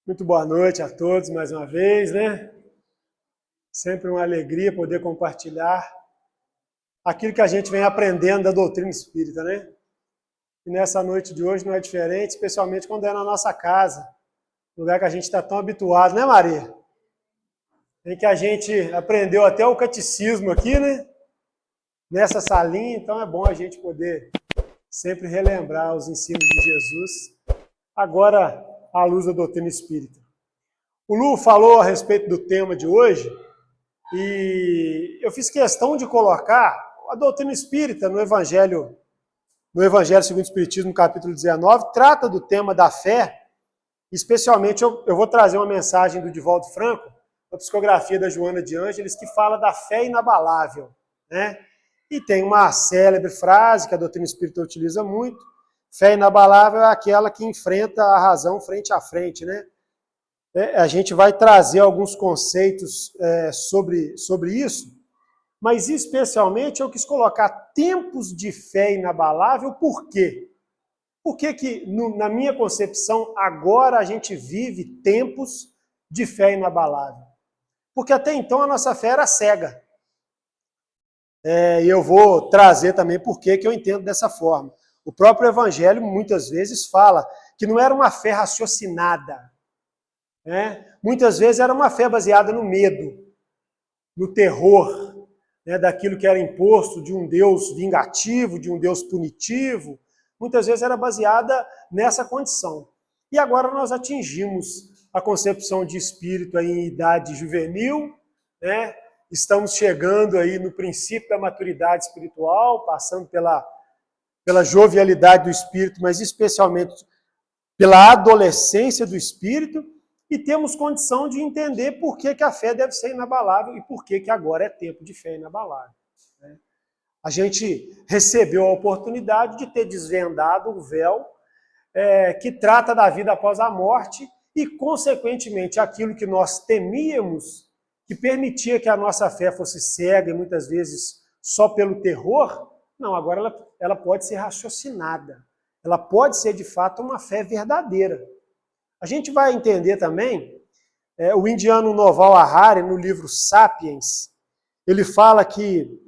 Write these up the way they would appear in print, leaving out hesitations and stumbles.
Muito boa noite a todos mais uma vez, né? Sempre uma alegria poder compartilhar aquilo que a gente vem aprendendo da doutrina espírita, né? E nessa noite de hoje não é diferente, especialmente quando é na nossa casa, lugar que a gente está tão habituado, né, Maria? Em que a gente aprendeu até o catecismo aqui, né? Nessa salinha, então é bom a gente poder sempre relembrar os ensinos de Jesus, agora à luz da doutrina espírita. O Lu falou a respeito do tema de hoje e eu fiz questão de colocar a doutrina espírita no Evangelho segundo o Espiritismo, capítulo 19, trata do tema da fé, especialmente eu vou trazer uma mensagem do Divaldo Franco, a psicografia da Joana de Ângeles, que fala da fé inabalável, né? E tem uma célebre frase que a doutrina espírita utiliza muito: fé inabalável é aquela que enfrenta a razão frente a frente, né? A gente vai trazer alguns conceitos sobre isso, mas especialmente eu quis colocar tempos de fé inabalável. Por quê? Porque que, na minha concepção, agora a gente vive tempos de fé inabalável. Porque até então a nossa fé era cega. E eu vou trazer também por que eu entendo dessa forma. O próprio Evangelho muitas vezes fala que não era uma fé raciocinada. Muitas vezes era uma fé baseada no medo, no terror, daquilo que era imposto de um Deus vingativo, de um Deus punitivo. Muitas vezes era baseada nessa condição. E agora nós atingimos a concepção de espírito aí em idade juvenil, né? Estamos chegando aí no princípio da maturidade espiritual, passando pela jovialidade do espírito, mas especialmente pela adolescência do espírito, e temos condição de entender por que a fé deve ser inabalável e por que agora é tempo de fé inabalável. A gente recebeu a oportunidade de ter desvendado o véu que trata da vida após a morte e, consequentemente, aquilo que nós temíamos, que permitia que a nossa fé fosse cega e muitas vezes só pelo terror, não, agora ela pode ser raciocinada. Ela pode ser, de fato, uma fé verdadeira. A gente vai entender também, o indiano Noval Harari, no livro Sapiens, ele fala que,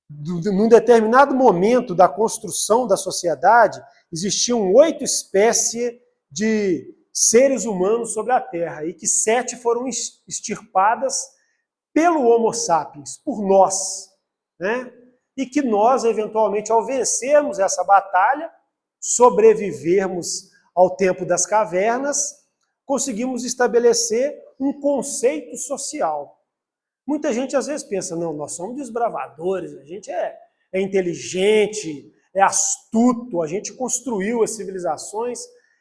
num determinado momento da construção da sociedade, existiam 8 espécies de seres humanos sobre a Terra, e que 7 foram extirpadas pelo Homo sapiens, por nós, né? E que nós, eventualmente, ao vencermos essa batalha, sobrevivermos ao tempo das cavernas, conseguimos estabelecer um conceito social. Muita gente às vezes pensa, não, nós somos desbravadores, a gente é inteligente, é astuto, a gente construiu as civilizações,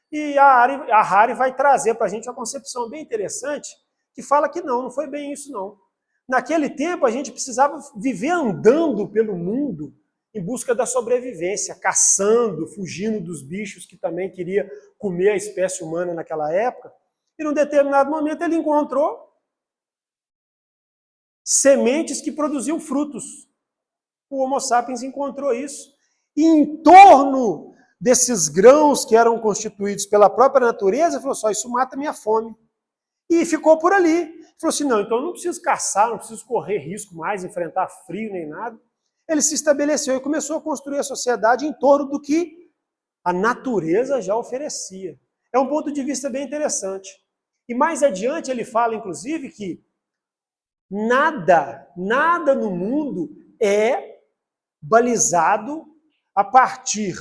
e a Harari vai trazer para a gente uma concepção bem interessante, que fala que não foi bem isso não. Naquele tempo a gente precisava viver andando pelo mundo em busca da sobrevivência, caçando, fugindo dos bichos que também queria comer a espécie humana naquela época, e num determinado momento ele encontrou sementes que produziam frutos. O Homo sapiens encontrou isso. E em torno desses grãos que eram constituídos pela própria natureza, falou só, isso mata minha fome. E ficou por ali. Falou assim, não, então eu não preciso caçar, não preciso correr risco mais, enfrentar frio nem nada. Ele se estabeleceu e começou a construir a sociedade em torno do que a natureza já oferecia. É um ponto de vista bem interessante. E mais adiante ele fala, inclusive, que nada no mundo é balizado a partir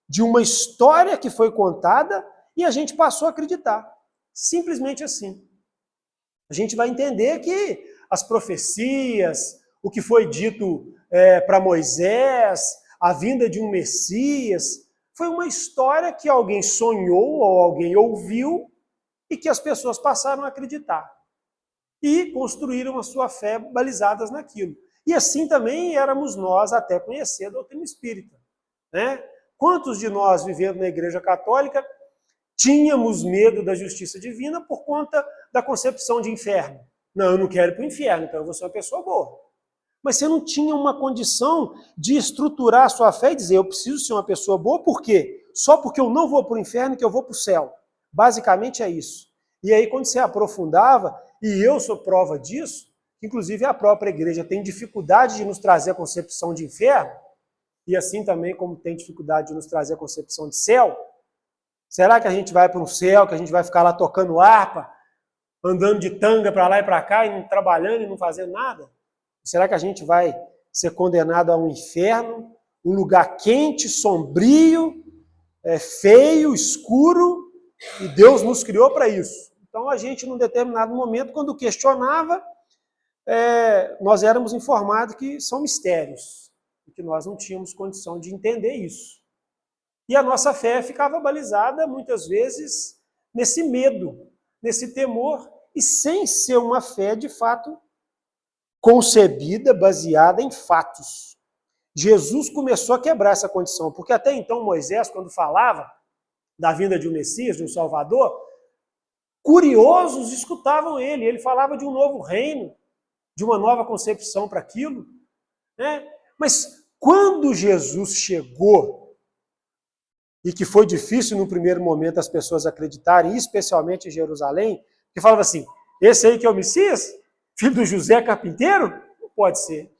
de uma história que foi contada e a gente passou a acreditar. Simplesmente assim. A gente vai entender que as profecias, o que foi dito para Moisés, a vinda de um Messias, foi uma história que alguém sonhou ou alguém ouviu e que as pessoas passaram a acreditar. E construíram a sua fé balizadas naquilo. E assim também éramos nós até conhecer a doutrina espírita. Quantos de nós, vivendo na Igreja Católica, tínhamos medo da justiça divina por conta da concepção de inferno? Não, eu não quero ir para o inferno, então eu vou ser uma pessoa boa. Mas você não tinha uma condição de estruturar a sua fé e dizer, eu preciso ser uma pessoa boa, por quê? Só porque eu não vou para o inferno que eu vou para o céu. Basicamente é isso. E aí quando você aprofundava, e eu sou prova disso, inclusive a própria igreja tem dificuldade de nos trazer a concepção de inferno, e assim também como tem dificuldade de nos trazer a concepção de céu. Será que a gente vai para um céu, que a gente vai ficar lá tocando harpa, andando de tanga para lá e para cá, e não trabalhando e não fazendo nada? Será que a gente vai ser condenado a um inferno, um lugar quente, sombrio, feio, escuro, e Deus nos criou para isso? Então a gente, num determinado momento, quando questionava, nós éramos informados que são mistérios, e que nós não tínhamos condição de entender isso. E a nossa fé ficava balizada, muitas vezes, nesse medo, nesse temor, e sem ser uma fé, de fato, concebida, baseada em fatos. Jesus começou a quebrar essa condição, porque até então Moisés, quando falava da vinda de um Messias, de um Salvador, curiosos escutavam ele. Ele falava de um novo reino, de uma nova concepção para aquilo, né? Mas quando Jesus chegou, e que foi difícil no primeiro momento as pessoas acreditarem, especialmente em Jerusalém, que falava assim, esse aí que é o Messias? Filho do José carpinteiro? Não pode ser.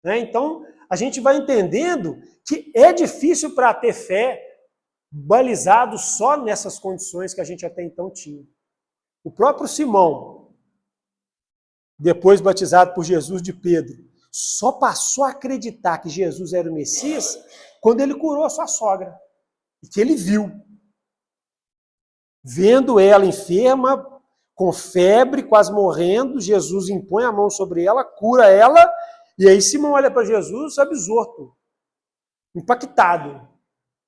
Né? Então, a gente vai entendendo que é difícil para ter fé balizado só nessas condições que a gente até então tinha. O próprio Simão, depois batizado por Jesus de Pedro, só passou a acreditar que Jesus era o Messias quando ele curou a sua sogra. E que ele viu. Vendo ela enferma, com febre, quase morrendo, Jesus impõe a mão sobre ela, cura ela, e aí Simão olha para Jesus absorto, impactado.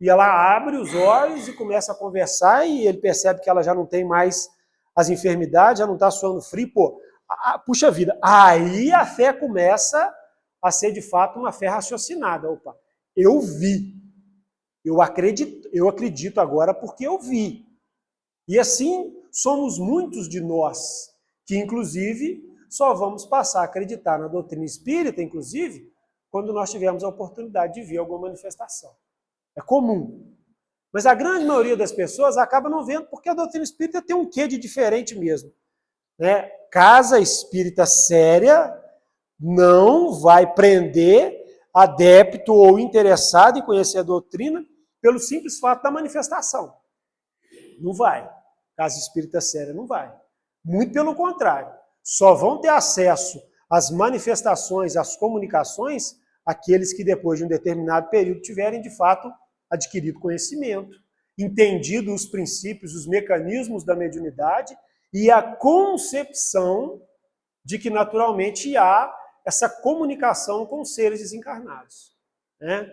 E ela abre os olhos e começa a conversar, e ele percebe que ela já não tem mais as enfermidades, já não está suando frio. Pô, puxa vida, aí a fé começa a ser de fato uma fé raciocinada. Opa, eu vi, eu acredito agora porque eu vi. E assim somos muitos de nós que, inclusive, só vamos passar a acreditar na doutrina espírita, inclusive, quando nós tivermos a oportunidade de ver alguma manifestação. É comum. Mas a grande maioria das pessoas acaba não vendo porque a doutrina espírita tem um quê de diferente mesmo. Né? Casa espírita séria não vai prender adepto ou interessado em conhecer a doutrina pelo simples fato da manifestação. Não vai. Casa espírita séria não vai. Muito pelo contrário. Só vão ter acesso às manifestações, às comunicações, aqueles que depois de um determinado período tiverem, de fato, adquirido conhecimento, entendido os princípios, os mecanismos da mediunidade e a concepção de que, naturalmente, há essa comunicação com os seres desencarnados. Né?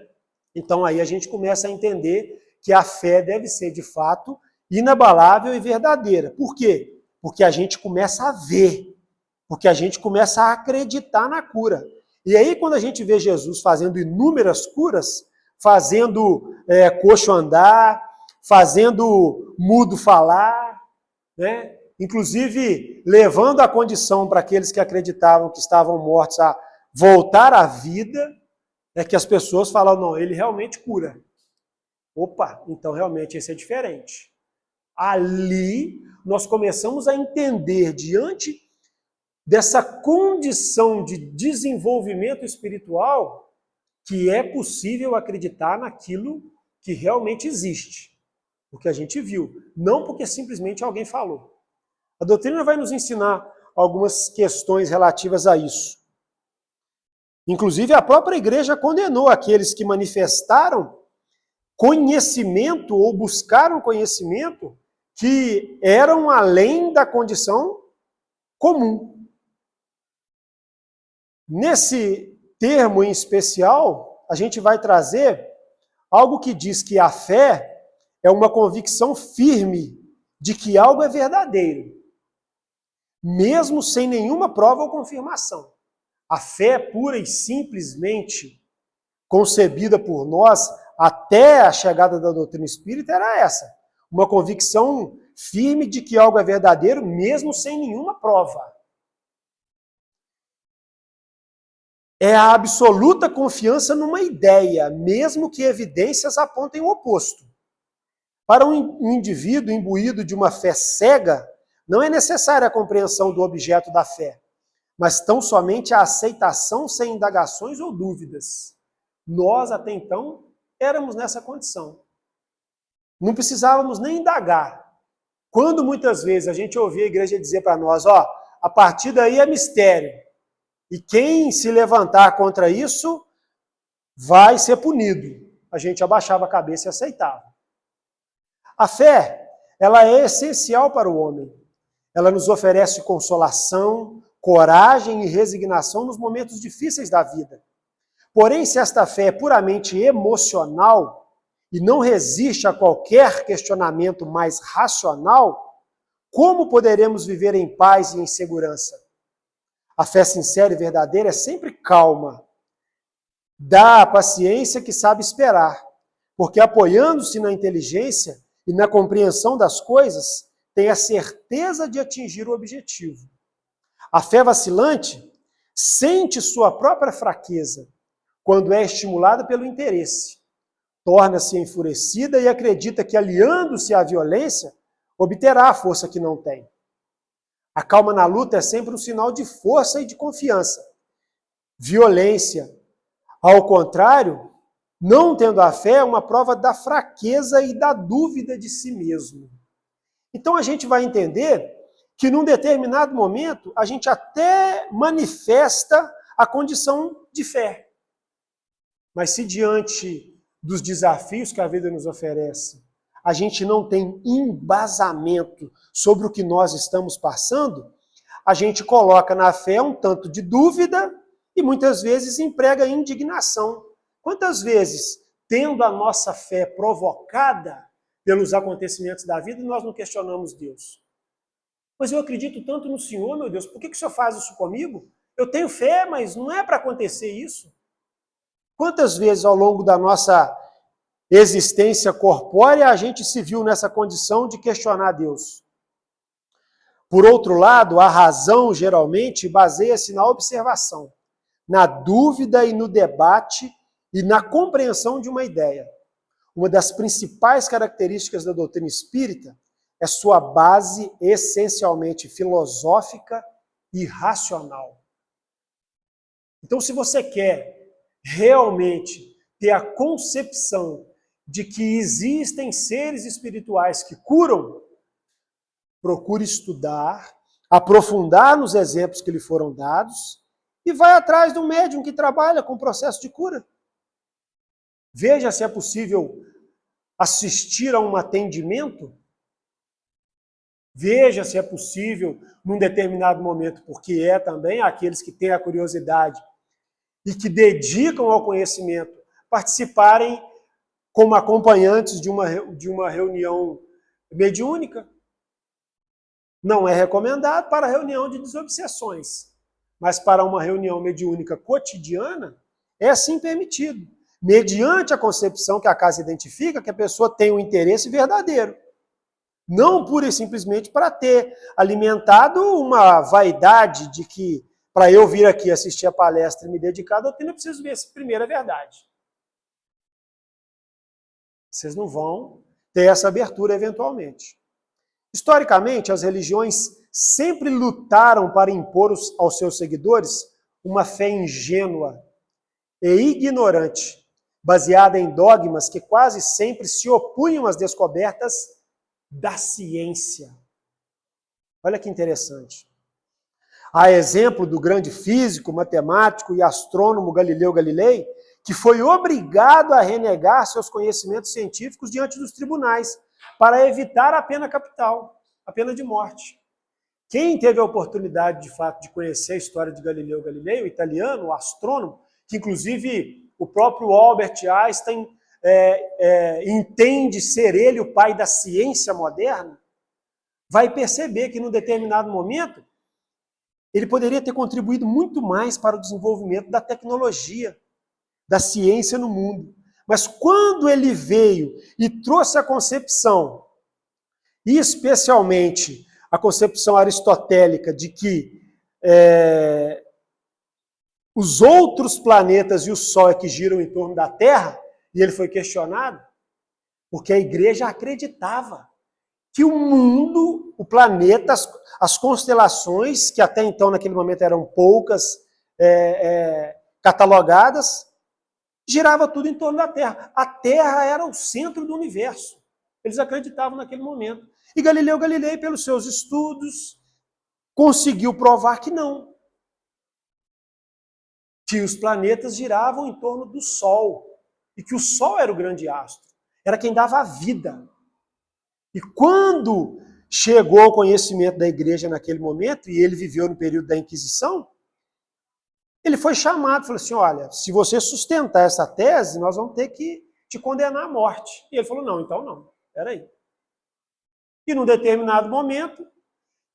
Então, aí a gente começa a entender que a fé deve ser, de fato, inabalável e verdadeira. Por quê? Porque a gente começa a ver, porque a gente começa a acreditar na cura. E aí, quando a gente vê Jesus fazendo inúmeras curas, fazendo coxo andar, fazendo mudo falar, né? Inclusive levando a condição para aqueles que acreditavam que estavam mortos a voltar à vida, é que as pessoas falam, não, ele realmente cura. Opa, então realmente esse é diferente. Ali nós começamos a entender, diante dessa condição de desenvolvimento espiritual, que é possível acreditar naquilo que realmente existe. Porque a gente viu, não porque simplesmente alguém falou. A doutrina vai nos ensinar algumas questões relativas a isso. Inclusive, a própria igreja condenou aqueles que manifestaram conhecimento ou buscaram conhecimento que eram além da condição comum. Nesse termo em especial, a gente vai trazer algo que diz que a fé é uma convicção firme de que algo é verdadeiro, mesmo sem nenhuma prova ou confirmação. A fé pura e simplesmente concebida por nós até a chegada da doutrina espírita era essa, uma convicção firme de que algo é verdadeiro, mesmo sem nenhuma prova. é a absoluta confiança numa ideia, mesmo que evidências apontem o oposto. Para um indivíduo imbuído de uma fé cega, não é necessária a compreensão do objeto da fé, mas tão somente a aceitação sem indagações ou dúvidas. Nós, até então, éramos nessa condição. Não precisávamos nem indagar. Quando muitas vezes a gente ouvia a igreja dizer para nós, ó, a partir daí é mistério, e quem se levantar contra isso vai ser punido. A gente abaixava a cabeça e aceitava. A fé, ela é essencial para o homem. Ela nos oferece consolação, coragem e resignação nos momentos difíceis da vida. Porém, se esta fé é puramente emocional e não resiste a qualquer questionamento mais racional, como poderemos viver em paz e em segurança? A fé sincera e verdadeira é sempre calma. Dá a paciência que sabe esperar, porque apoiando-se na inteligência e na compreensão das coisas, tem a certeza de atingir o objetivo. A fé vacilante sente sua própria fraqueza quando é estimulada pelo interesse. Torna-se enfurecida e acredita que, aliando-se à violência, obterá a força que não tem. A calma na luta é sempre um sinal de força e de confiança. Violência, ao contrário, não tendo a fé, é uma prova da fraqueza e da dúvida de si mesmo. Então a gente vai entender que num determinado momento a gente até manifesta a condição de fé. Mas se diante dos desafios que a vida nos oferece, a gente não tem embasamento sobre o que nós estamos passando, a gente coloca na fé um tanto de dúvida e muitas vezes emprega indignação. Quantas vezes, tendo a nossa fé provocada pelos acontecimentos da vida, nós não questionamos Deus? Mas eu acredito tanto no Senhor, meu Deus, por que o Senhor faz isso comigo? Eu tenho fé, mas não é para acontecer isso. Quantas vezes ao longo da nossa existência corpórea a gente se viu nessa condição de questionar Deus? Por outro lado, a razão geralmente baseia-se na observação, na dúvida e no debate e na compreensão de uma ideia. Uma das principais características da doutrina espírita é sua base essencialmente filosófica e racional. Então, se você quer realmente ter a concepção de que existem seres espirituais que curam, procure estudar, aprofundar nos exemplos que lhe foram dados e vai atrás de um médium que trabalha com o processo de cura. Veja se é possível assistir a um atendimento. Veja se é possível, num determinado momento, porque é também aqueles que têm a curiosidade e que dedicam ao conhecimento, participarem como acompanhantes de uma reunião mediúnica. Não é recomendado para a reunião de desobsessões, mas para uma reunião mediúnica cotidiana, é sim permitido, mediante a concepção que a casa identifica que a pessoa tem um interesse verdadeiro. Não pura e simplesmente para ter alimentado uma vaidade de que, para eu vir aqui assistir a palestra e me dedicar à doutrina, eu preciso ver se primeiro é verdade. Vocês não vão ter essa abertura eventualmente. Historicamente, as religiões sempre lutaram para impor aos seus seguidores uma fé ingênua e ignorante, baseada em dogmas que quase sempre se opunham às descobertas da ciência. Olha que interessante. Há exemplo do grande físico, matemático e astrônomo Galileu Galilei, que foi obrigado a renegar seus conhecimentos científicos diante dos tribunais, para evitar a pena capital, a pena de morte. Quem teve a oportunidade, de fato, de conhecer a história de Galileu Galilei, o italiano, o astrônomo, que inclusive o próprio Albert Einstein entende ser ele o pai da ciência moderna, vai perceber que, num determinado momento, ele poderia ter contribuído muito mais para o desenvolvimento da tecnologia, da ciência no mundo. Mas quando ele veio e trouxe a concepção, e especialmente a concepção aristotélica de que os outros planetas e o Sol é que giram em torno da Terra, e ele foi questionado, porque a igreja acreditava que o mundo, o planeta, as constelações, que até então naquele momento eram poucas catalogadas, girava tudo em torno da Terra. A Terra era o centro do universo. Eles acreditavam naquele momento. E Galileu Galilei, pelos seus estudos, conseguiu provar que não. Que os planetas giravam em torno do Sol. E que o Sol era o grande astro. Era quem dava a vida. E quando chegou ao conhecimento da igreja naquele momento, e ele viveu no período da Inquisição, ele foi chamado, falou assim, olha, se você sustentar essa tese, nós vamos ter que te condenar à morte. E ele falou, não, então não, peraí. E num determinado momento,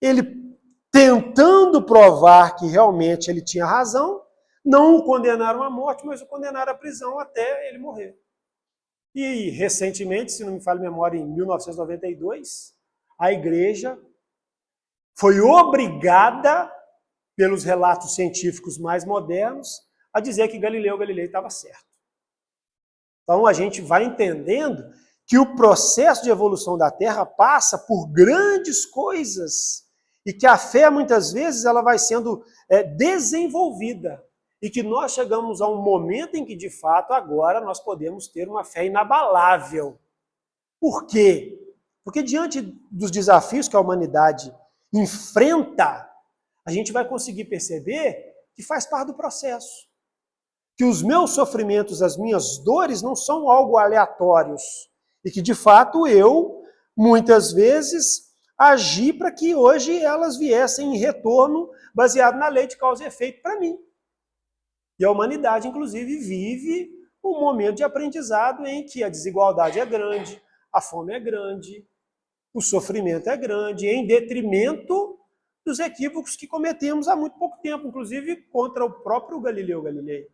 ele tentando provar que realmente ele tinha razão, não o condenaram à morte, mas o condenaram à prisão até ele morrer. E recentemente, se não me falha a memória, em 1992, a igreja foi obrigada, pelos relatos científicos mais modernos, a dizer que Galileu Galilei estava certo. Então a gente vai entendendo que o processo de evolução da Terra passa por grandes coisas e que a fé, muitas vezes, ela vai sendo desenvolvida e que nós chegamos a um momento em que, de fato, agora nós podemos ter uma fé inabalável. Por quê? Porque diante dos desafios que a humanidade enfrenta, a gente vai conseguir perceber que faz parte do processo. Que os meus sofrimentos, as minhas dores não são algo aleatórios. E que, de fato, eu, muitas vezes, agi para que hoje elas viessem em retorno baseado na lei de causa e efeito para mim. E a humanidade, inclusive, vive um momento de aprendizado em que a desigualdade é grande, a fome é grande, o sofrimento é grande, em detrimento dos equívocos que cometemos há muito pouco tempo, inclusive contra o próprio Galileu Galilei.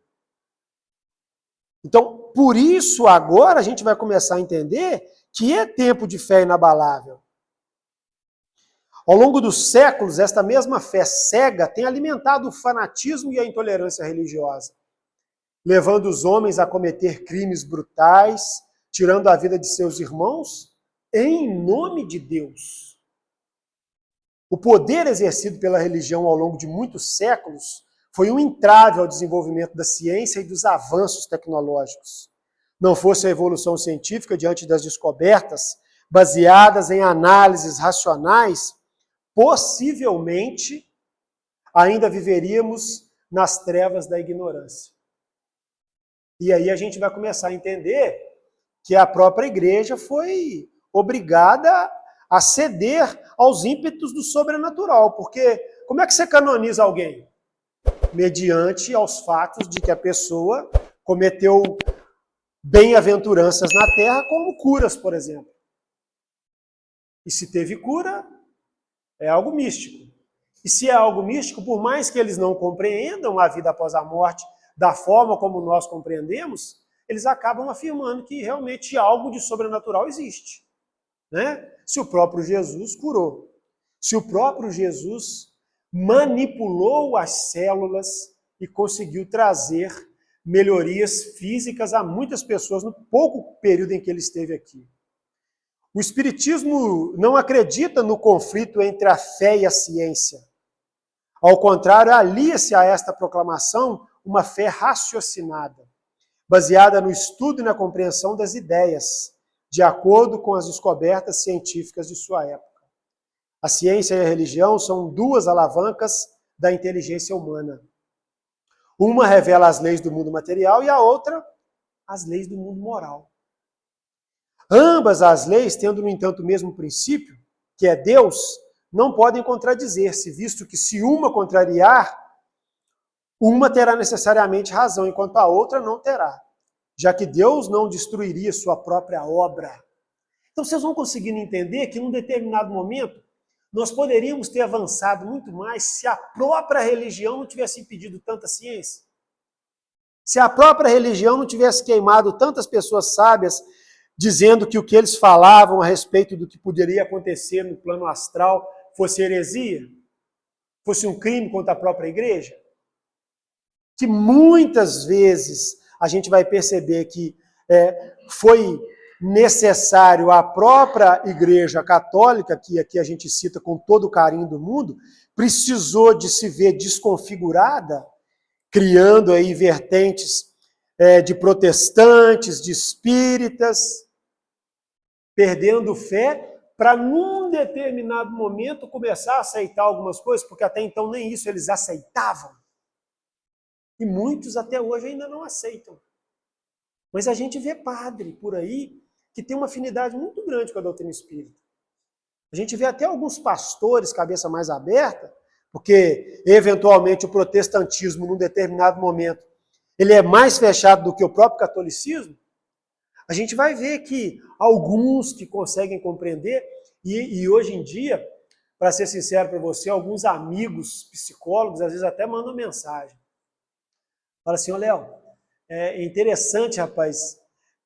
Então, por isso, agora a gente vai começar a entender que é tempo de fé inabalável. Ao longo dos séculos, esta mesma fé cega tem alimentado o fanatismo e a intolerância religiosa, levando os homens a cometer crimes brutais, tirando a vida de seus irmãos, em nome de Deus. O poder exercido pela religião ao longo de muitos séculos foi um entrave ao desenvolvimento da ciência e dos avanços tecnológicos. Não fosse a evolução científica diante das descobertas, baseadas em análises racionais, possivelmente ainda viveríamos nas trevas da ignorância. E aí a gente vai começar a entender que a própria igreja foi obrigada a ceder aos ímpetos do sobrenatural. Porque como é que você canoniza alguém? Mediante aos fatos de que a pessoa cometeu bem-aventuranças na terra, como curas, por exemplo. E se teve cura, é algo místico. E se é algo místico, por mais que eles não compreendam a vida após a morte da forma como nós compreendemos, eles acabam afirmando que realmente algo de sobrenatural existe. Né? Se o próprio Jesus curou, se o próprio Jesus manipulou as células e conseguiu trazer melhorias físicas a muitas pessoas no pouco período em que ele esteve aqui. O Espiritismo não acredita no conflito entre a fé e a ciência. Ao contrário, alia-se a esta proclamação uma fé raciocinada, baseada no estudo e na compreensão das ideias, de acordo com as descobertas científicas de sua época. A ciência e a religião são duas alavancas da inteligência humana. Uma revela as leis do mundo material e a outra as leis do mundo moral. Ambas as leis, tendo, no entanto, o mesmo princípio, que é Deus, não podem contradizer-se, visto que se uma contrariar, uma terá necessariamente razão, enquanto a outra não terá, já que Deus não destruiria sua própria obra. Então vocês vão conseguindo entender que num determinado momento nós poderíamos ter avançado muito mais se a própria religião não tivesse impedido tanta ciência. Se a própria religião não tivesse queimado tantas pessoas sábias dizendo que o que eles falavam a respeito do que poderia acontecer no plano astral fosse heresia, fosse um crime contra a própria igreja. que muitas vezes a gente vai perceber que foi necessário a própria Igreja Católica, que aqui a gente cita com todo o carinho do mundo, precisou de se ver desconfigurada, criando aí vertentes de protestantes, de espíritas, perdendo fé, para num determinado momento começar a aceitar algumas coisas, porque até então nem isso eles aceitavam. E muitos até hoje ainda não aceitam. Mas a gente vê padre por aí que tem uma afinidade muito grande com a doutrina espírita. A gente vê até alguns pastores, cabeça mais aberta, porque eventualmente o protestantismo, num determinado momento, ele é mais fechado do que o próprio catolicismo. A gente vai ver que alguns que conseguem compreender, e hoje em dia, para ser sincero para você, alguns amigos psicólogos às vezes até mandam mensagem. Fala assim, ô Léo, é interessante, rapaz,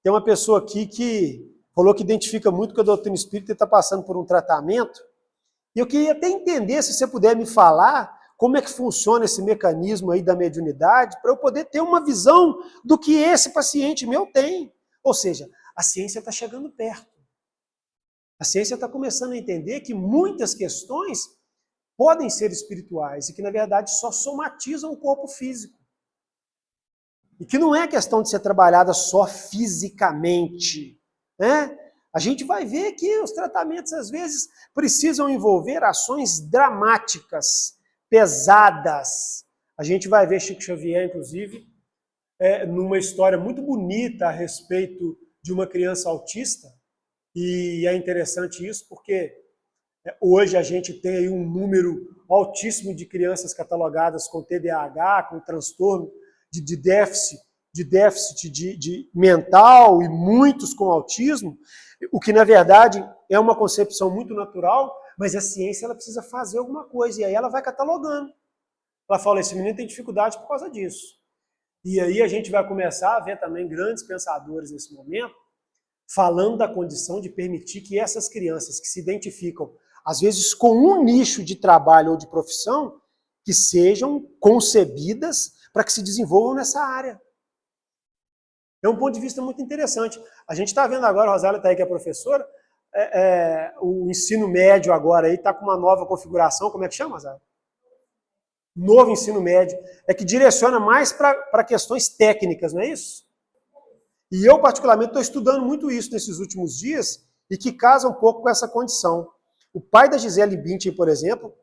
tem uma pessoa aqui que falou que identifica muito com a doutrina espírita e está passando por um tratamento, e eu queria até entender, se você puder me falar, como é que funciona esse mecanismo aí da mediunidade, para eu poder ter uma visão do que esse paciente meu tem. Ou seja, a ciência está chegando perto. A ciência está começando a entender que muitas questões podem ser espirituais e que, na verdade, só somatizam o corpo físico. E que não é questão de ser trabalhada só fisicamente, né? A gente vai ver que os tratamentos, às vezes, precisam envolver ações dramáticas, pesadas. A gente vai ver Chico Xavier, inclusive, numa história muito bonita a respeito de uma criança autista, e é interessante isso porque hoje a gente tem aí um número altíssimo de crianças catalogadas com TDAH, com transtorno de déficit de mental e muitos com autismo, o que na verdade é uma concepção muito natural, mas a ciência ela precisa fazer alguma coisa, e aí ela vai catalogando. Ela fala, esse menino tem dificuldade por causa disso. E aí a gente vai começar a ver também grandes pensadores nesse momento, falando da condição de permitir que essas crianças que se identificam, às vezes com um nicho de trabalho ou de profissão, que sejam concebidas para que se desenvolvam nessa área. É um ponto de vista muito interessante. A gente está vendo agora, a Rosália está aí que é professora, o ensino médio agora aí está com uma nova configuração, como é que chama, Rosália? Novo ensino médio, que direciona mais para questões técnicas, não é isso? E eu, particularmente, estou estudando muito isso nesses últimos dias e que casa um pouco com essa condição. O pai da Gisele Bündchen, por exemplo,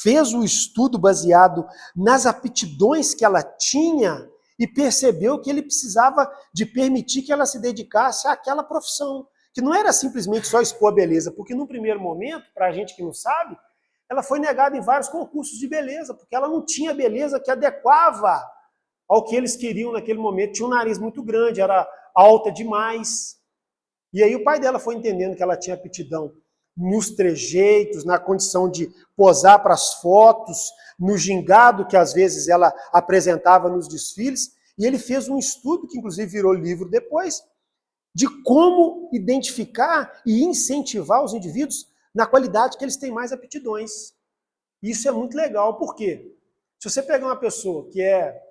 fez um estudo baseado nas aptidões que ela tinha e percebeu que ele precisava de permitir que ela se dedicasse àquela profissão, que não era simplesmente só expor a beleza, porque no primeiro momento, para a gente que não sabe, ela foi negada em vários concursos de beleza, porque ela não tinha beleza que adequava ao que eles queriam naquele momento. Tinha um nariz muito grande, era alta demais. E aí o pai dela foi entendendo que ela tinha aptidão nos trejeitos, na condição de posar para as fotos, no gingado que às vezes ela apresentava nos desfiles, e ele fez um estudo, que inclusive virou livro depois, de como identificar e incentivar os indivíduos na qualidade que eles têm mais aptidões. Isso é muito legal, por quê? Se você pegar uma pessoa que é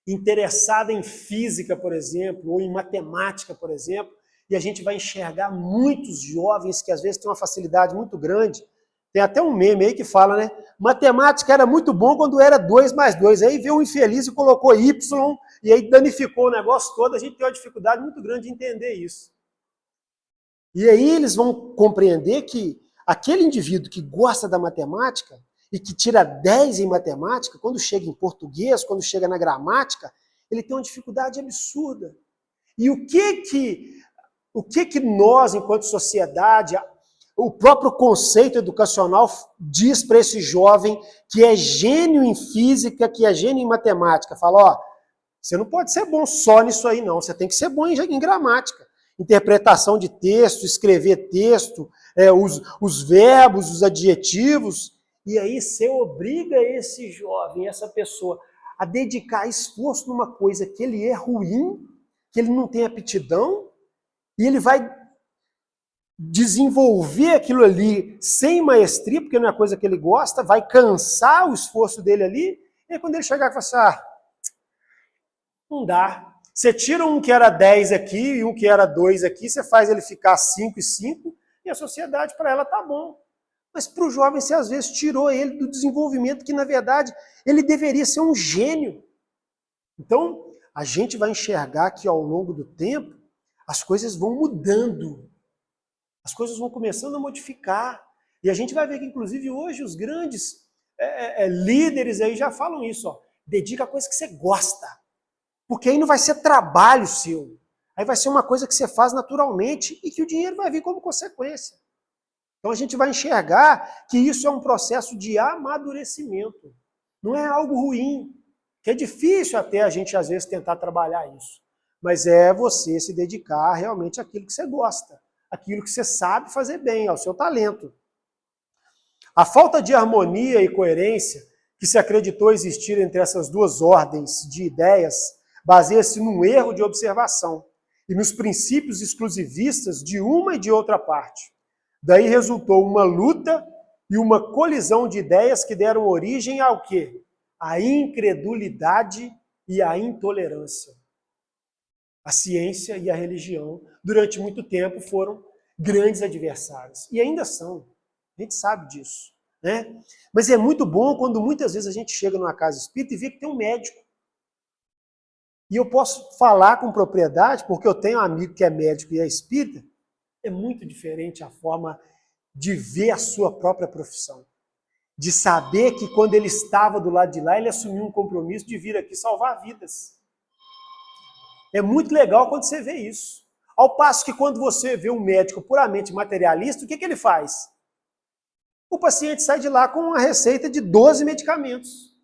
interessada em física, por exemplo, ou em matemática, por exemplo, e a gente vai enxergar muitos jovens que às vezes têm uma facilidade muito grande. Tem até um meme aí que fala, né? Matemática era muito bom quando era 2 mais 2. Aí veio um infeliz e colocou Y, e aí danificou o negócio todo. A gente tem uma dificuldade muito grande de entender isso. E aí eles vão compreender que aquele indivíduo que gosta da matemática e que tira 10 em matemática, quando chega em português, quando chega na gramática, ele tem uma dificuldade absurda. E o que nós, enquanto sociedade, o próprio conceito educacional diz para esse jovem que é gênio em física, que é gênio em matemática? Fala, ó, você não pode ser bom só nisso aí não, você tem que ser bom em gramática. Interpretação de texto, escrever texto, os verbos, os adjetivos. E aí você obriga esse jovem, essa pessoa, a dedicar esforço numa coisa que ele é ruim, que ele não tem aptidão, e ele vai desenvolver aquilo ali sem maestria, porque não é coisa que ele gosta, vai cansar o esforço dele ali, e aí quando ele chegar e falar assim, Não dá. Você tira um que era 10 aqui e um que era 2 aqui, você faz ele ficar 5 e 5, e a sociedade para ela tá bom. Mas para o jovem você às vezes tirou ele do desenvolvimento que, na verdade, ele deveria ser um gênio. Então, a gente vai enxergar que ao longo do tempo, as coisas vão mudando. As coisas vão começando a modificar. E a gente vai ver que, inclusive, hoje os grandes líderes aí já falam isso. Ó, dedica a coisa que você gosta. Porque aí não vai ser trabalho seu. Aí vai ser uma coisa que você faz naturalmente e que o dinheiro vai vir como consequência. Então a gente vai enxergar que isso é um processo de amadurecimento. Não é algo ruim, que é difícil até a gente às vezes tentar trabalhar isso. Mas é você se dedicar realmente àquilo que você gosta, àquilo que você sabe fazer bem, ao seu talento. A falta de harmonia e coerência que se acreditou existir entre essas duas ordens de ideias baseia-se num erro de observação e nos princípios exclusivistas de uma e de outra parte. Daí resultou uma luta e uma colisão de ideias que deram origem ao quê? A incredulidade e a intolerância. A ciência e a religião, durante muito tempo, foram grandes adversários. E ainda são. A gente sabe disso. Né? Mas é muito bom quando muitas vezes a gente chega numa casa espírita e vê que tem um médico. E eu posso falar com propriedade, porque eu tenho um amigo que é médico e é espírita, é muito diferente a forma de ver a sua própria profissão. De saber que quando ele estava do lado de lá, ele assumiu um compromisso de vir aqui salvar vidas. É muito legal quando você vê isso. Ao passo que quando você vê um médico puramente materialista, o que ele faz? O paciente sai de lá com uma receita de 12 medicamentos,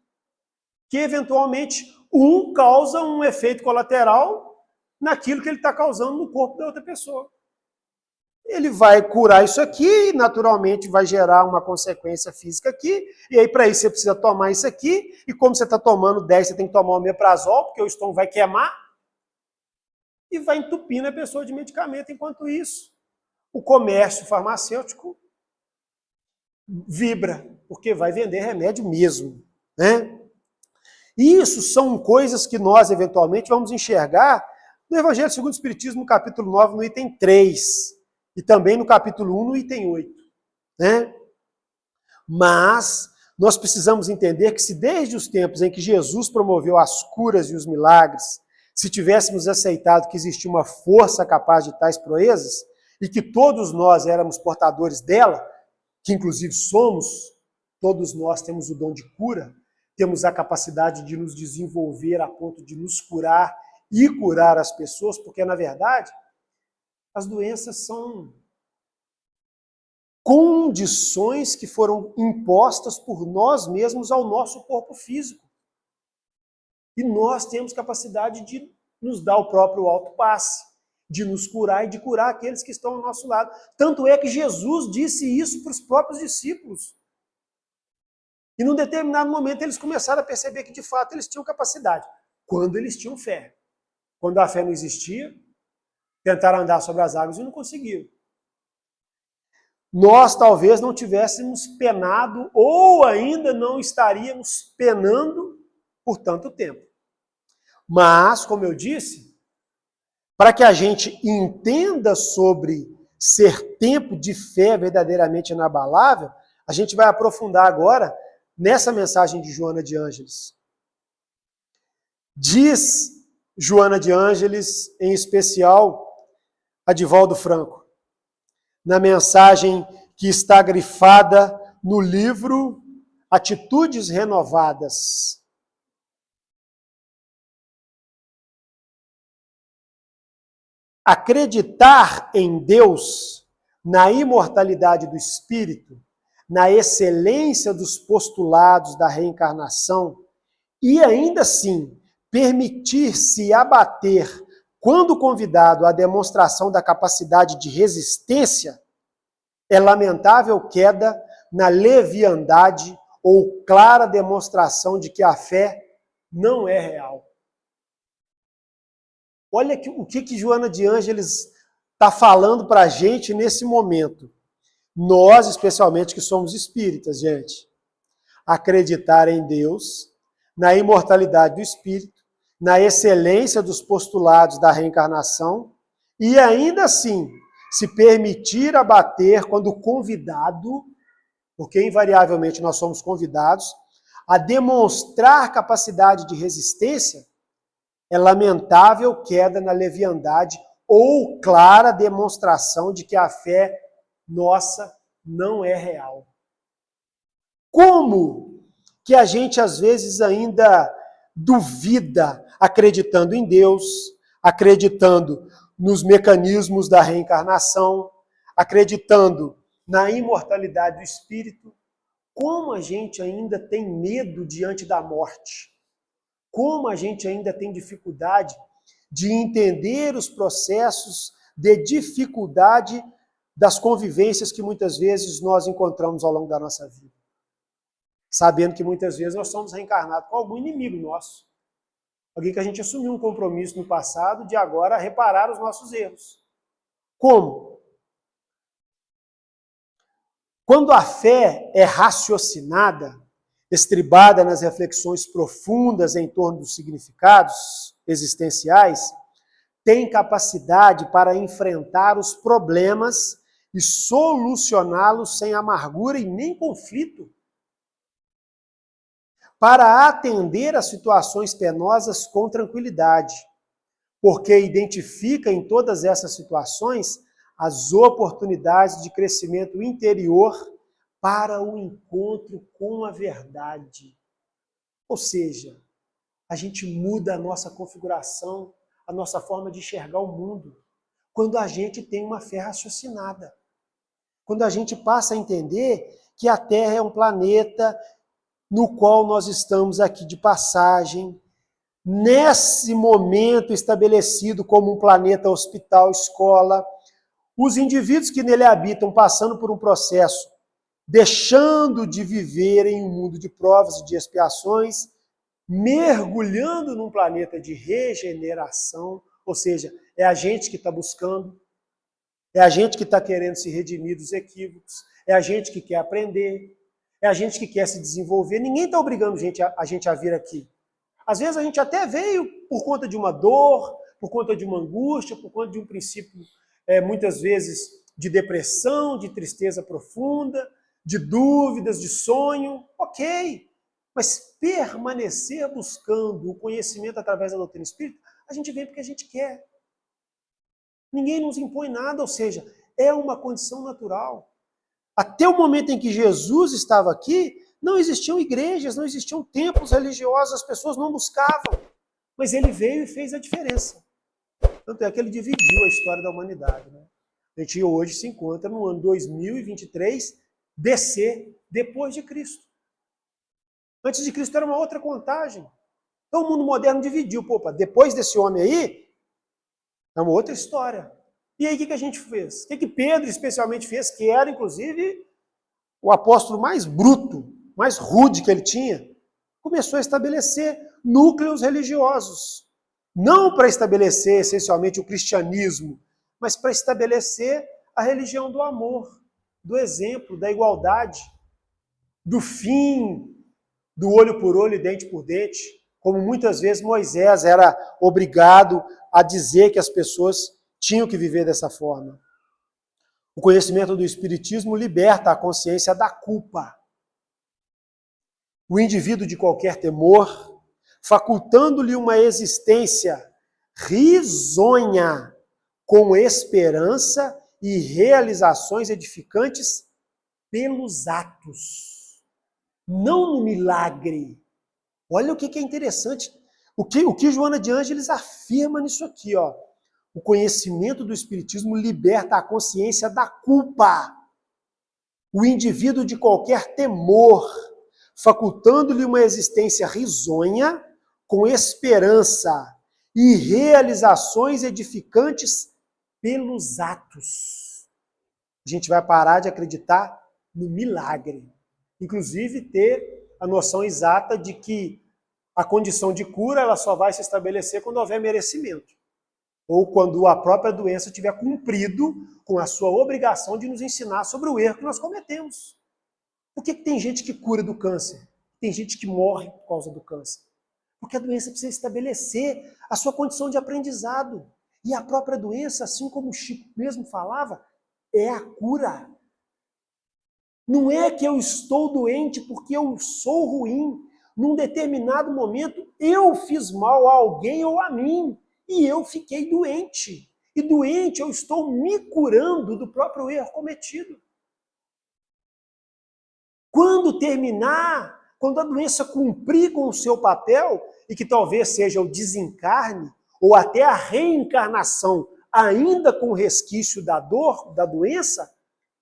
que eventualmente um causa um efeito colateral naquilo que ele está causando no corpo da outra pessoa. Ele vai curar isso aqui, naturalmente vai gerar uma consequência física aqui, e aí para isso você precisa tomar isso aqui, e como você está tomando 10, você tem que tomar o omeprazol, porque o estômago vai queimar, e vai entupindo a pessoa de medicamento. Enquanto isso, o comércio farmacêutico vibra, porque vai vender remédio mesmo. Né? Isso são coisas que nós, eventualmente, vamos enxergar no Evangelho segundo o Espiritismo, no capítulo 9, no item 3, e também no capítulo 1, no item 8. Né? Mas nós precisamos entender que se desde os tempos em que Jesus promoveu as curas e os milagres, se tivéssemos aceitado que existia uma força capaz de tais proezas, e que todos nós éramos portadores dela, que inclusive somos, todos nós temos o dom de cura, temos a capacidade de nos desenvolver a ponto de nos curar e curar as pessoas, porque na verdade as doenças são condições que foram impostas por nós mesmos ao nosso corpo físico. E nós temos capacidade de nos dar o próprio autopasse, de nos curar e de curar aqueles que estão ao nosso lado. Tanto é que Jesus disse isso para os próprios discípulos. E num determinado momento eles começaram a perceber que de fato eles tinham capacidade, quando eles tinham fé. Quando a fé não existia, tentaram andar sobre as águas e não conseguiram. Nós talvez não tivéssemos penado ou ainda não estaríamos penando por tanto tempo. Mas, como eu disse, para que a gente entenda sobre ser tempo de fé verdadeiramente inabalável, a gente vai aprofundar agora nessa mensagem de Joana de Ângeles. Diz Joana de Ângeles, em especial a Divaldo Franco, na mensagem que está grifada no livro Atitudes Renovadas. Acreditar em Deus, na imortalidade do espírito, na excelência dos postulados da reencarnação e ainda assim permitir-se abater quando convidado à demonstração da capacidade de resistência é lamentável queda na leviandade ou clara demonstração de que a fé não é real. Olha o que Joana de Ângeles está falando para a gente nesse momento. Nós, especialmente que somos espíritas, gente, acreditar em Deus, na imortalidade do espírito na excelência dos postulados da reencarnação e ainda assim se permitir abater quando convidado, porque invariavelmente nós somos convidados, a demonstrar capacidade de resistência, é lamentável queda na leviandade ou clara demonstração de que a fé nossa não é real. Como que a gente às vezes ainda duvida, acreditando em Deus, acreditando nos mecanismos da reencarnação, acreditando na imortalidade do espírito, como a gente ainda tem medo diante da morte? Como a gente ainda tem dificuldade de entender os processos de dificuldade das convivências que muitas vezes nós encontramos ao longo da nossa vida. Sabendo que muitas vezes nós somos reencarnados com algum inimigo nosso. Alguém que a gente assumiu um compromisso no passado de agora reparar os nossos erros. Como? Quando a fé é raciocinada, estribada nas reflexões profundas em torno dos significados existenciais, tem capacidade para enfrentar os problemas e solucioná-los sem amargura e nem conflito. Para atender às situações penosas com tranquilidade, porque identifica em todas essas situações as oportunidades de crescimento interior para o encontro com a verdade. Ou seja, a gente muda a nossa configuração, a nossa forma de enxergar o mundo, quando a gente tem uma fé raciocinada. Quando a gente passa a entender que a Terra é um planeta no qual nós estamos aqui de passagem, nesse momento estabelecido como um planeta hospital, escola, os indivíduos que nele habitam passando por um processo, deixando de viver em um mundo de provas e de expiações, mergulhando num planeta de regeneração, ou seja, é a gente que está buscando, é a gente que está querendo se redimir dos equívocos, é a gente que quer aprender, é a gente que quer se desenvolver. Ninguém está obrigando a gente a vir aqui. Às vezes a gente até veio por conta de uma dor, por conta de uma angústia, por conta de um princípio, muitas vezes, de depressão, de tristeza profunda, de dúvidas, de sonho. Ok, mas permanecer buscando o conhecimento através da doutrina espírita, a gente vem porque a gente quer. Ninguém nos impõe nada, ou seja, é uma condição natural. Até o momento em que Jesus estava aqui, não existiam igrejas, não existiam templos religiosos, as pessoas não buscavam. Mas ele veio e fez a diferença. Tanto é que ele dividiu a história da humanidade. Né? A gente hoje se encontra no ano 2023, DC, depois de Cristo. Antes de Cristo era uma outra contagem. Então o mundo moderno dividiu. Opa, depois desse homem aí, é uma outra história. E aí o que a gente fez? O que Pedro especialmente fez, que era inclusive o apóstolo mais bruto, mais rude que ele tinha? Começou a estabelecer núcleos religiosos. Não para estabelecer essencialmente o cristianismo, mas para estabelecer a religião do amor, do exemplo, da igualdade, do fim, do olho por olho e dente por dente, como muitas vezes Moisés era obrigado a dizer que as pessoas tinham que viver dessa forma. O conhecimento do Espiritismo liberta a consciência da culpa. O indivíduo de qualquer temor, facultando-lhe uma existência risonha, com esperança e realizações edificantes pelos atos, não no milagre. Olha o que é interessante, o que Joana de Ângeles afirma nisso aqui, ó. O conhecimento do Espiritismo liberta a consciência da culpa. O indivíduo de qualquer temor, facultando-lhe uma existência risonha, com esperança e realizações edificantes pelos atos. A gente vai parar de acreditar no milagre. Inclusive ter a noção exata de que a condição de cura ela só vai se estabelecer quando houver merecimento. Ou quando a própria doença tiver cumprido com a sua obrigação de nos ensinar sobre o erro que nós cometemos. Por que tem gente que cura do câncer? Tem gente que morre por causa do câncer. Porque a doença precisa estabelecer a sua condição de aprendizado. E a própria doença, assim como o Chico mesmo falava, é a cura. Não é que eu estou doente porque eu sou ruim. Num determinado momento, eu fiz mal a alguém ou a mim. E eu fiquei doente. E doente, eu estou me curando do próprio erro cometido. Quando terminar, quando a doença cumprir com o seu papel, e que talvez seja o desencarne, ou até a reencarnação, ainda com resquício da dor, da doença,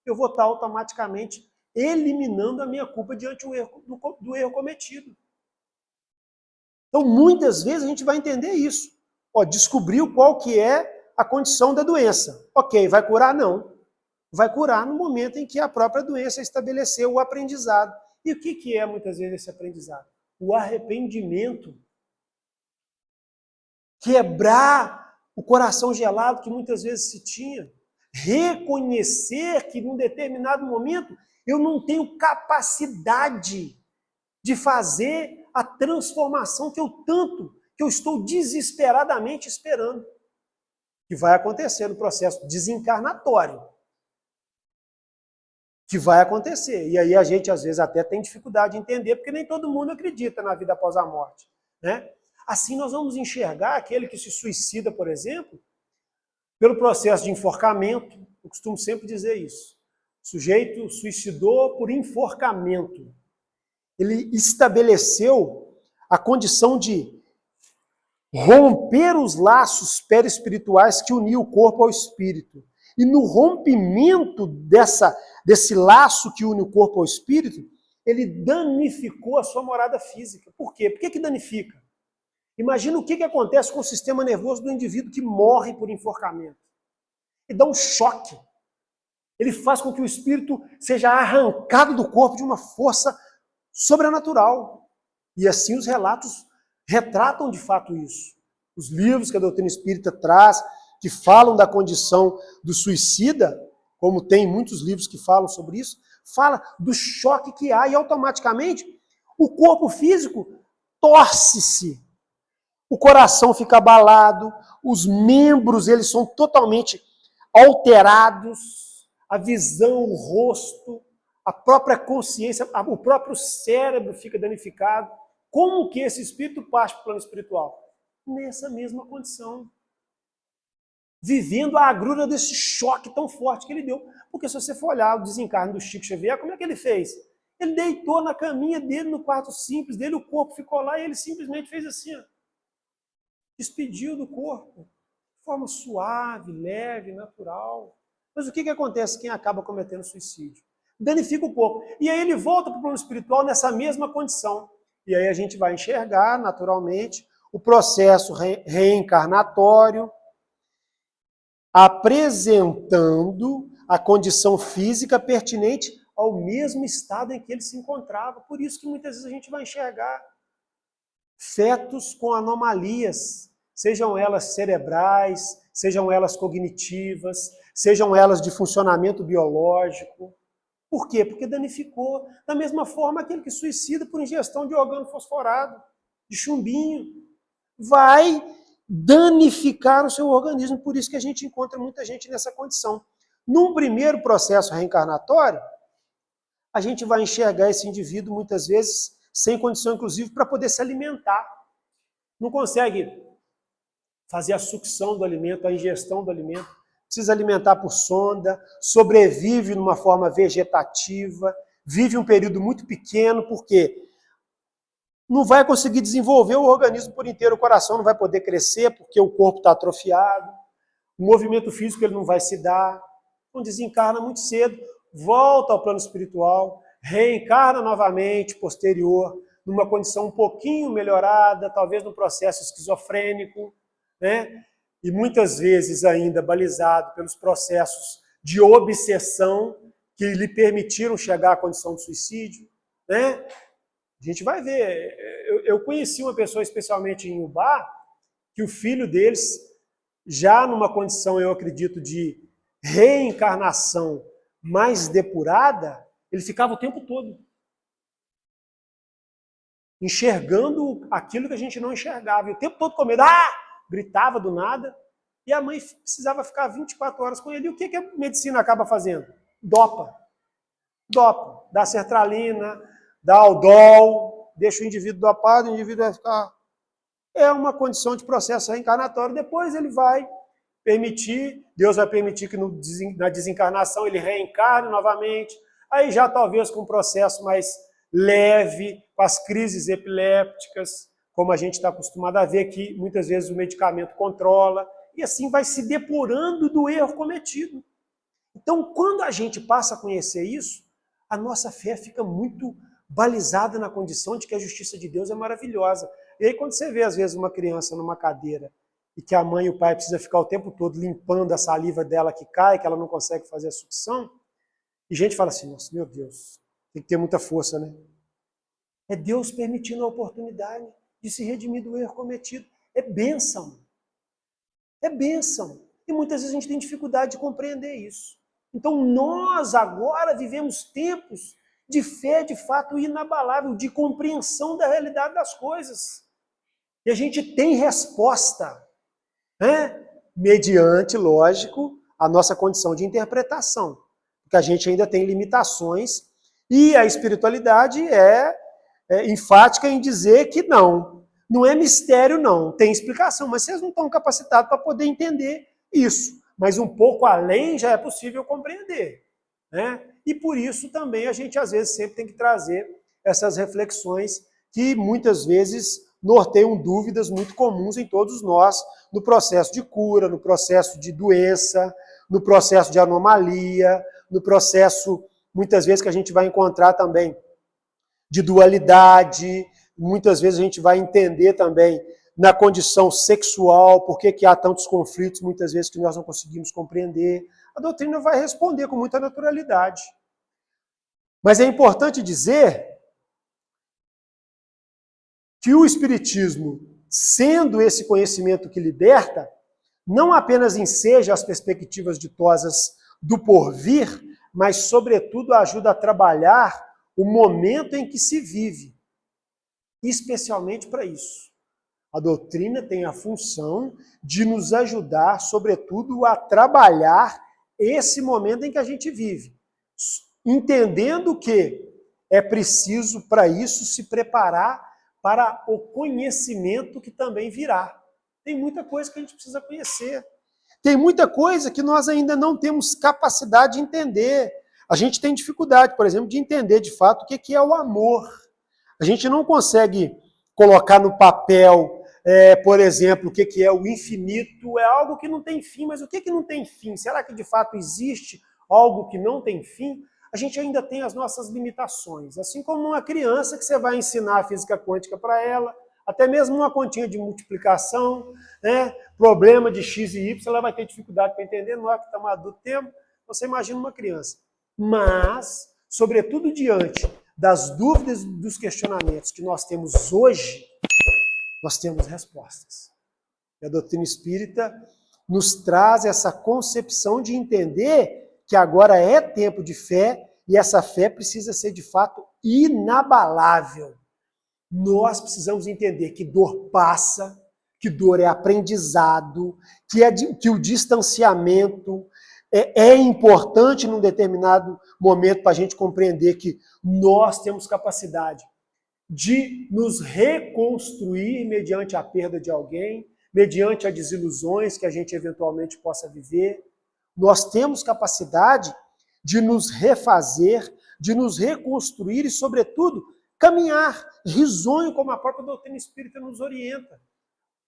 eu vou estar automaticamente eliminando a minha culpa diante do erro cometido. Então, muitas vezes a gente vai entender isso. Ó, descobriu qual que é a condição da doença. Ok, vai curar? Não. Vai curar no momento em que a própria doença estabeleceu o aprendizado. E o que é, muitas vezes, esse aprendizado? O arrependimento. Quebrar o coração gelado que muitas vezes se tinha. Reconhecer que, num determinado momento, eu não tenho capacidade de fazer a transformação que eu estou desesperadamente esperando. Que vai acontecer no processo desencarnatório. Que vai acontecer. E aí a gente, às vezes, até tem dificuldade de entender, porque nem todo mundo acredita na vida após a morte. Né? Assim, nós vamos enxergar aquele que se suicida, por exemplo, pelo processo de enforcamento. Eu costumo sempre dizer isso. O sujeito suicidou por enforcamento. Ele estabeleceu a condição de romper os laços perispirituais que uniam o corpo ao espírito. E no rompimento desse laço que une o corpo ao espírito, ele danificou a sua morada física. Por quê? Por que danifica? Imagina o que acontece com o sistema nervoso do indivíduo que morre por enforcamento. Ele dá um choque. Ele faz com que o espírito seja arrancado do corpo de uma força sobrenatural. E assim os relatos retratam de fato isso. Os livros que a doutrina espírita traz, que falam da condição do suicida, como tem muitos livros que falam sobre isso, fala do choque que há e automaticamente o corpo físico torce-se. O coração fica abalado, os membros eles são totalmente alterados, a visão, o rosto, a própria consciência, o próprio cérebro fica danificado. Como que esse espírito parte para o plano espiritual? Nessa mesma condição. Vivendo a agrura desse choque tão forte que ele deu. Porque se você for olhar o desencarne do Chico Xavier, como é que ele fez? Ele deitou na caminha dele, no quarto simples dele, o corpo ficou lá e ele simplesmente fez assim, ó. Despediu do corpo. De forma suave, leve, natural. Mas o que acontece quem acaba cometendo suicídio? Danifica o corpo. E aí ele volta para o plano espiritual nessa mesma condição. E aí a gente vai enxergar, naturalmente, o processo reencarnatório, apresentando a condição física pertinente ao mesmo estado em que ele se encontrava. Por isso que muitas vezes a gente vai enxergar fetos com anomalias, sejam elas cerebrais, sejam elas cognitivas, sejam elas de funcionamento biológico. Por quê? Porque danificou. Da mesma forma, aquele que suicida por ingestão de organofosforado, de chumbinho, vai danificar o seu organismo. Por isso que a gente encontra muita gente nessa condição. Num primeiro processo reencarnatório, a gente vai enxergar esse indivíduo, muitas vezes, sem condição, inclusive, para poder se alimentar. Não consegue fazer a sucção do alimento, a ingestão do alimento. Precisa alimentar por sonda, sobrevive numa forma vegetativa, vive um período muito pequeno, porque não vai conseguir desenvolver o organismo por inteiro, o coração não vai poder crescer, porque o corpo está atrofiado, o movimento físico ele não vai se dar, então desencarna muito cedo, volta ao plano espiritual, reencarna novamente, posterior, numa condição um pouquinho melhorada, talvez no processo esquizofrênico, né? E muitas vezes ainda balizado pelos processos de obsessão que lhe permitiram chegar à condição de suicídio, né? A gente vai ver. Eu conheci uma pessoa, especialmente em Ubá, que o filho deles, já numa condição, eu acredito, de reencarnação mais depurada, ele ficava o tempo todo. enxergando aquilo que a gente não enxergava. E o tempo todo com medo, gritava do nada. E a mãe precisava ficar 24 horas com ele. E o que a medicina acaba fazendo? Dopa. Dá sertralina, dá Aldol, deixa o indivíduo dopado, o indivíduo vai ficar... É uma condição de processo reencarnatório. Depois ele vai permitir, Deus vai permitir que na desencarnação ele reencarne novamente. Aí já talvez com um processo mais leve, com as crises epilépticas, como a gente está acostumado a ver, que muitas vezes o medicamento controla, e assim vai se depurando do erro cometido. Então, quando a gente passa a conhecer isso, a nossa fé fica muito balizada na condição de que a justiça de Deus é maravilhosa. E aí, quando você vê, às vezes, uma criança numa cadeira e que a mãe e o pai precisam ficar o tempo todo limpando a saliva dela que cai, que ela não consegue fazer a sucção, e a gente fala assim, nossa, meu Deus, tem que ter muita força, né? É Deus permitindo a oportunidade de se redimir do erro cometido. É bênção. É bênção. E muitas vezes a gente tem dificuldade de compreender isso. Então nós agora vivemos tempos de fé de fato inabalável, de compreensão da realidade das coisas. E a gente tem resposta, né? Mediante, lógico, a nossa condição de interpretação. Porque a gente ainda tem limitações e a espiritualidade é enfática em dizer que não é mistério não, tem explicação, mas vocês não estão capacitados para poder entender isso. Mas um pouco além já é possível compreender, né? E por isso também a gente às vezes sempre tem que trazer essas reflexões que muitas vezes norteiam dúvidas muito comuns em todos nós, no processo de cura, no processo de doença, no processo de anomalia, no processo, muitas vezes, que a gente vai encontrar também de dualidade, muitas vezes a gente vai entender também na condição sexual, por que há tantos conflitos, muitas vezes, que nós não conseguimos compreender. A doutrina vai responder com muita naturalidade. Mas é importante dizer que o Espiritismo, sendo esse conhecimento que liberta, não apenas enseja as perspectivas ditosas do porvir, mas, sobretudo, ajuda a trabalhar o momento em que se vive, especialmente para isso. A doutrina tem a função de nos ajudar, sobretudo, a trabalhar esse momento em que a gente vive, entendendo que é preciso, para isso, se preparar para o conhecimento que também virá. Tem muita coisa que a gente precisa conhecer. Tem muita coisa que nós ainda não temos capacidade de entender. A gente tem dificuldade, por exemplo, de entender de fato o que é o amor. A gente não consegue colocar no papel, por exemplo, o que é o infinito. É algo que não tem fim, mas o que não tem fim? Será que de fato existe algo que não tem fim? A gente ainda tem as nossas limitações. Assim como uma criança que você vai ensinar a física quântica para ela, até mesmo uma continha de multiplicação, né? Problema de x e y, ela vai ter dificuldade para entender, nós que estamos adultos temos, você imagina uma criança. Mas, sobretudo diante das dúvidas, dos questionamentos que nós temos hoje, nós temos respostas. E a doutrina espírita nos traz essa concepção de entender que agora é tempo de fé e essa fé precisa ser, de fato, inabalável. Nós precisamos entender que dor passa, que dor é aprendizado, que o distanciamento é importante num determinado momento para a gente compreender que nós temos capacidade de nos reconstruir mediante a perda de alguém, mediante as desilusões que a gente eventualmente possa viver. Nós temos capacidade de nos refazer, de nos reconstruir e, sobretudo, caminhar risonho, como a própria doutrina espírita nos orienta,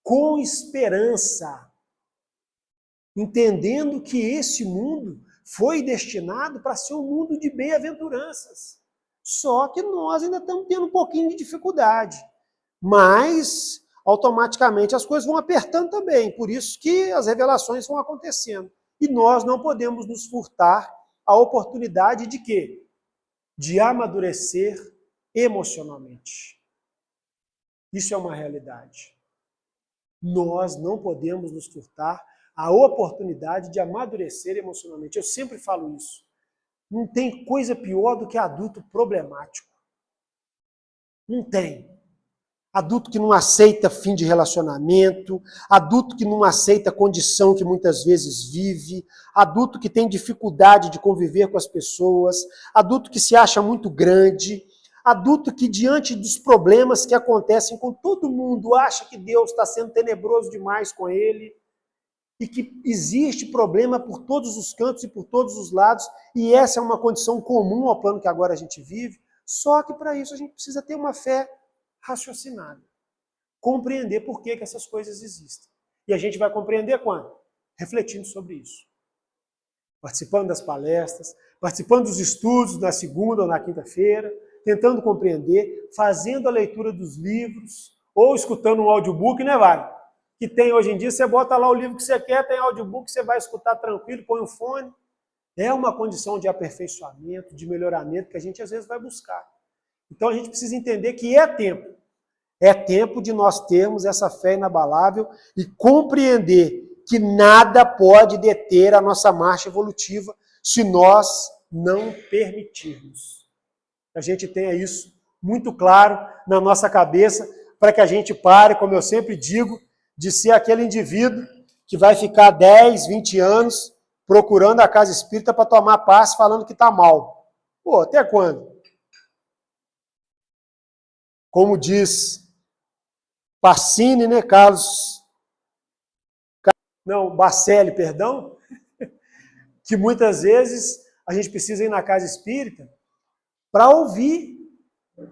com esperança, entendendo que esse mundo foi destinado para ser um mundo de bem-aventuranças. Só que nós ainda estamos tendo um pouquinho de dificuldade. Mas, automaticamente, as coisas vão apertando também. Por isso que as revelações vão acontecendo. E nós não podemos nos furtar a oportunidade de quê? De amadurecer emocionalmente. Isso é uma realidade. Nós não podemos nos furtar a oportunidade de amadurecer emocionalmente. Eu sempre falo isso. Não tem coisa pior do que adulto problemático. Não tem. adulto que não aceita fim de relacionamento, adulto que não aceita a condição que muitas vezes vive, adulto que tem dificuldade de conviver com as pessoas, adulto que se acha muito grande, adulto que diante dos problemas que acontecem com todo mundo acha que Deus está sendo tenebroso demais com ele e que existe problema por todos os cantos e por todos os lados, e essa é uma condição comum ao plano que agora a gente vive, só que para isso a gente precisa ter uma fé raciocinada, compreender por que essas coisas existem. E a gente vai compreender quando? Refletindo sobre isso. Participando das palestras, participando dos estudos na segunda ou na quinta-feira, tentando compreender, fazendo a leitura dos livros, ou escutando um audiobook, né, vai? Que tem hoje em dia, você bota lá o livro que você quer, tem audiobook, você vai escutar tranquilo, põe um fone. É uma condição de aperfeiçoamento, de melhoramento que a gente às vezes vai buscar. Então a gente precisa entender que é tempo. É tempo de nós termos essa fé inabalável e compreender que nada pode deter a nossa marcha evolutiva se nós não permitirmos. A gente tenha isso muito claro na nossa cabeça para que a gente pare, como eu sempre digo, de ser aquele indivíduo que vai ficar 10, 20 anos procurando a casa espírita para tomar passe falando que está mal. Pô, até quando? Como diz Pacini, né, Carlos? Não, Bacelli, perdão. Que muitas vezes a gente precisa ir na casa espírita para ouvir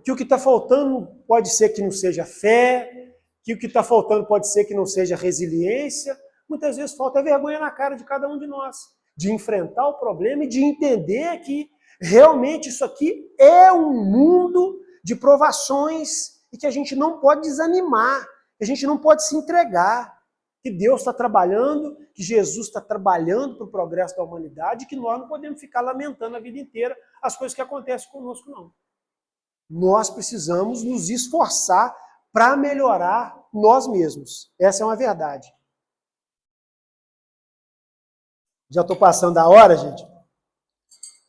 que o que está faltando pode ser que não seja fé, que o que está faltando pode ser que não seja resiliência. Muitas vezes falta vergonha na cara de cada um de nós, de enfrentar o problema e de entender que realmente isso aqui é um mundo de provações e que a gente não pode desanimar, que a gente não pode se entregar, que Deus está trabalhando, que Jesus está trabalhando para o progresso da humanidade, que nós não podemos ficar lamentando a vida inteira as coisas que acontecem conosco, não. Nós precisamos nos esforçar para melhorar nós mesmos. Essa é uma verdade. Já estou passando da hora, gente.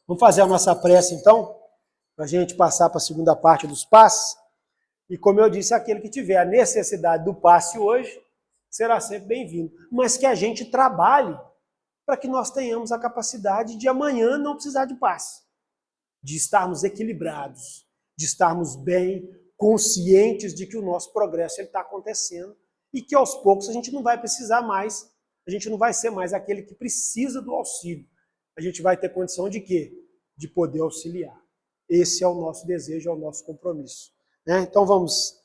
Vamos fazer a nossa prece, então, para a gente passar para a segunda parte dos passes. E como eu disse, aquele que tiver a necessidade do passe hoje, será sempre bem-vindo. Mas que a gente trabalhe para que nós tenhamos a capacidade de amanhã não precisar de passe. De estarmos equilibrados, de estarmos bem, conscientes de que o nosso progresso está acontecendo e que aos poucos a gente não vai precisar mais, a gente não vai ser mais aquele que precisa do auxílio. A gente vai ter condição de quê? De poder auxiliar. Esse é o nosso desejo, é o nosso compromisso. Né? Então vamos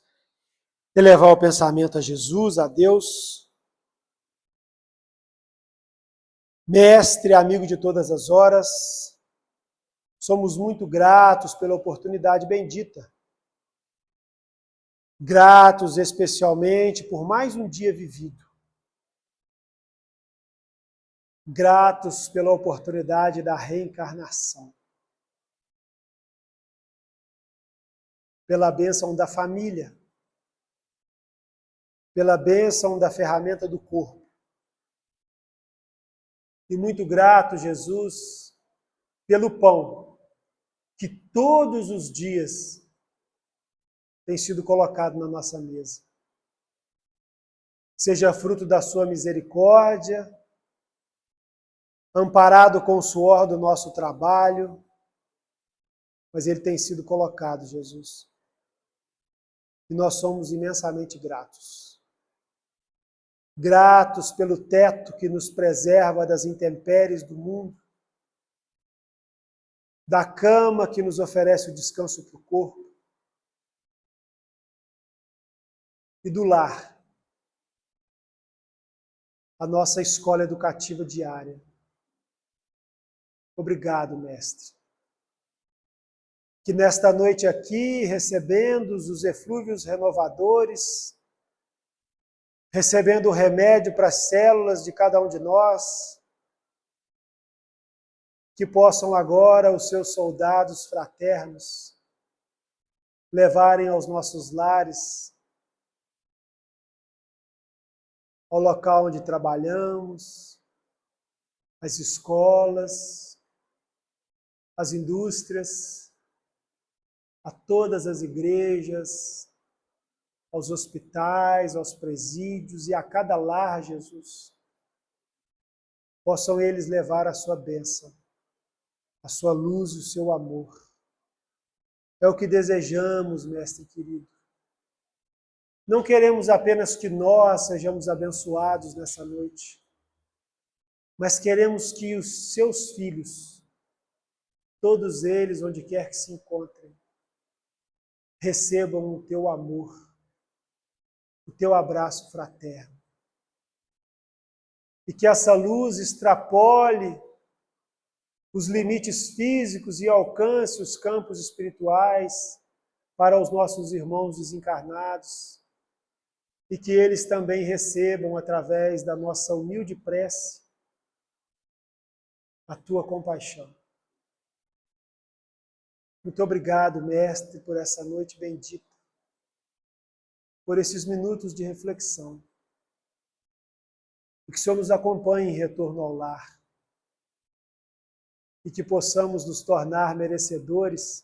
elevar o pensamento a Jesus, a Deus. Mestre, amigo de todas as horas, somos muito gratos pela oportunidade bendita. Gratos especialmente por mais um dia vivido. Gratos pela oportunidade da reencarnação. Pela bênção da família. Pela bênção da ferramenta do corpo. E muito grato, Jesus, pelo pão que todos os dias tem sido colocado na nossa mesa. Seja fruto da sua misericórdia, amparado com o suor do nosso trabalho, mas ele tem sido colocado, Jesus. E nós somos imensamente gratos. Gratos pelo teto que nos preserva das intempéries do mundo, da cama que nos oferece o descanso para o corpo, e do lar, a nossa escola educativa diária. Obrigado, Mestre. Que nesta noite aqui, recebendo os eflúvios renovadores, recebendo o remédio para as células de cada um de nós, que possam agora os seus soldados fraternos levarem aos nossos lares, ao local onde trabalhamos, às escolas, às indústrias, a todas as igrejas, aos hospitais, aos presídios e a cada lar, Jesus. Possam eles levar a sua bênção, a sua luz e o seu amor. É o que desejamos, Mestre querido. Não queremos apenas que nós sejamos abençoados nessa noite, mas queremos que os seus filhos, todos eles, onde quer que se encontrem, recebam o teu amor, o teu abraço fraterno. E que essa luz extrapole os limites físicos e alcance os campos espirituais para os nossos irmãos desencarnados, e que eles também recebam, através da nossa humilde prece, a tua compaixão. Muito obrigado, Mestre, por essa noite bendita, por esses minutos de reflexão. E que o Senhor nos acompanhe em retorno ao lar. E que possamos nos tornar merecedores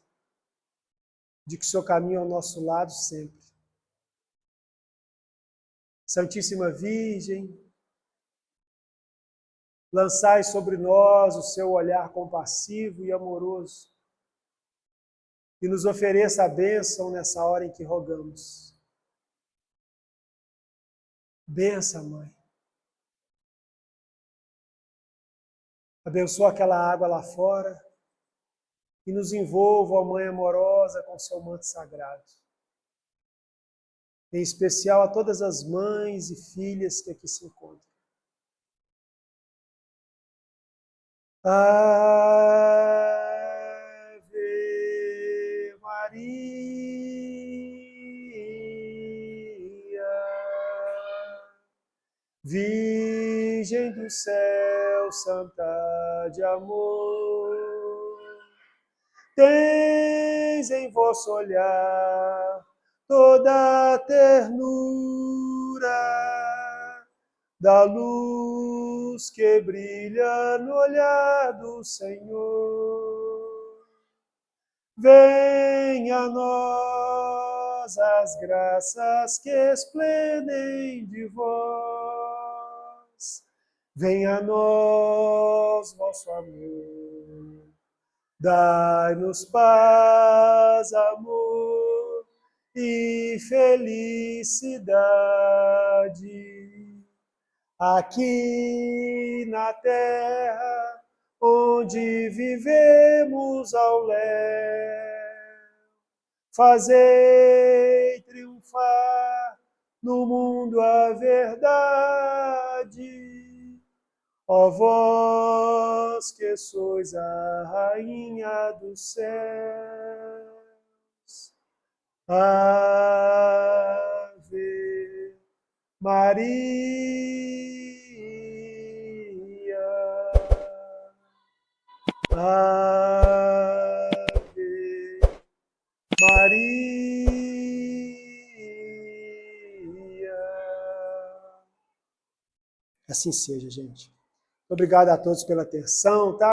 de que o Senhor caminhe ao nosso lado sempre. Santíssima Virgem, lançai sobre nós o seu olhar compassivo e amoroso e nos ofereça a bênção nessa hora em que rogamos. Benção, Mãe. Abençoa aquela água lá fora e nos envolva, ó Mãe amorosa, com seu manto sagrado. Em especial a todas as mães e filhas que aqui se encontram. Ave Maria, Virgem do céu, Santa de amor, tens em vosso olhar toda a ternura da luz que brilha no olhar do Senhor. Venha a nós as graças que esplendem de vós. Venha a nós vosso amor. Dai-nos paz, amor e felicidade aqui na terra onde vivemos ao léu. Fazei triunfar no mundo a verdade, ó vós que sois a rainha dos céus. Ave Maria, Ave Maria. Assim seja, gente. Obrigado a todos pela atenção, tá?